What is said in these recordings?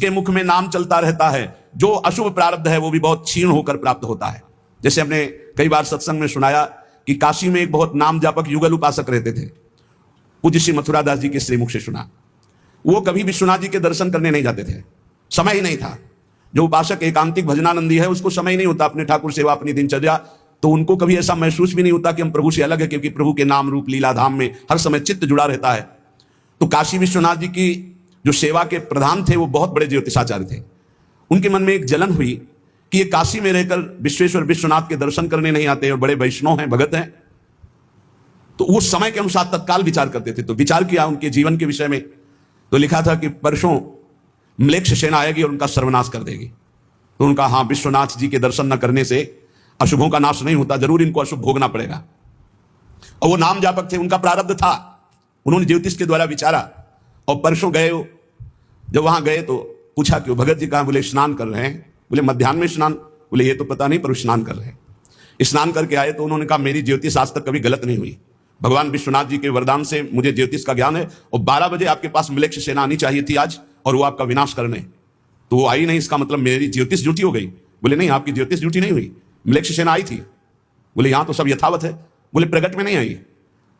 जिसके मुख में नाम चलता रहता है, जो अशुभ प्रारब्ध है वो भी बहुत क्षीण होकर प्राप्त होता है। जैसे हमने कई बार सत्संग में सुनाया कि काशी में एक बहुत नाम जापक युगल उपासक रहते थे। पूज्य श्री मथुरा दास जी के श्रीमुख से सुना। वो कभी विश्वनाथ जी के दर्शन करने नहीं जाते थे, समय ही नहीं था। जो उपासक एकांतिक भजनानंदी है उसको समय नहीं होता अपने ठाकुर सेवा, अपनी दिनचर्या, तो उनको कभी ऐसा महसूस भी नहीं होता कि हम प्रभु से अलग है, क्योंकि प्रभु के नाम रूप लीला धाम में हर समय चित्त जुड़ा रहता है। तो काशी विश्वनाथ जी की जो सेवा के प्रधान थे वो बहुत बड़े ज्योतिषाचार्य थे। उनके मन में एक जलन हुई कि ये काशी में रहकर विश्वेश्वर विश्वनाथ के दर्शन करने नहीं आते और बड़े वैष्णव हैं, भगत हैं। तो वो समय के अनुसार तत्काल विचार करते थे। तो विचार किया उनके जीवन के विषय में, तो लिखा था कि परसों म्लेच्छ सेना आएगी और उनका सर्वनाश कर देगी। तो उनका हाँ, विश्वनाथ जी के दर्शन न करने से अशुभों का नाश नहीं होता, जरूर इनको अशुभ भोगना पड़ेगा। और वो नाम जापक थे, उनका प्रारब्ध था। उन्होंने ज्योतिष के द्वारा विचारा और परसों गए। जब वहां गए तो पूछा कि भगत जी कहाँ? बोले स्नान कर रहे हैं। बोले मध्याह्न में स्नान? बोले ये तो पता नहीं, पर स्नान कर रहे हैं। स्नान करके आए तो उन्होंने कहा मेरी ज्योतिष आज तक कभी गलत नहीं हुई। भगवान विश्वनाथ जी के वरदान से मुझे ज्योतिष का ज्ञान है और 12 बजे आपके पास म्लेच्छ सेना आनी चाहिए थी आज, और वो आपका विनाश करने, तो वो आई नहीं, इसका मतलब मेरी ज्योतिष झूठी हो गई। बोले नहीं, आपकी ज्योतिष झूठी नहीं हुई, म्लेच्छ सेना आई थी। बोले यहाँ तो सब यथावत है। बोले प्रगट में नहीं आई,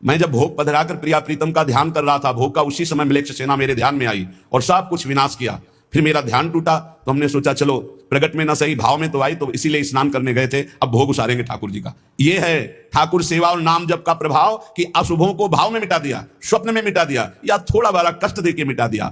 मैं जब भोग पधराकर प्रिया प्रीतम का ध्यान कर रहा था भोग का, उसी समय म्लेच्छ सेना मेरे ध्यान में आई और सब कुछ विनाश किया। फिर मेरा ध्यान टूटा तो हमने सोचा चलो प्रगट में ना सही भाव में तो आई, तो इसीलिए स्नान करने गए थे, अब भोग उसारेंगे ठाकुर जी का। ये है ठाकुर सेवा और नाम जप का प्रभाव कि अशुभों को भाव में मिटा दिया, स्वप्न में मिटा दिया, या थोड़ा बड़ा कष्ट देके मिटा दिया।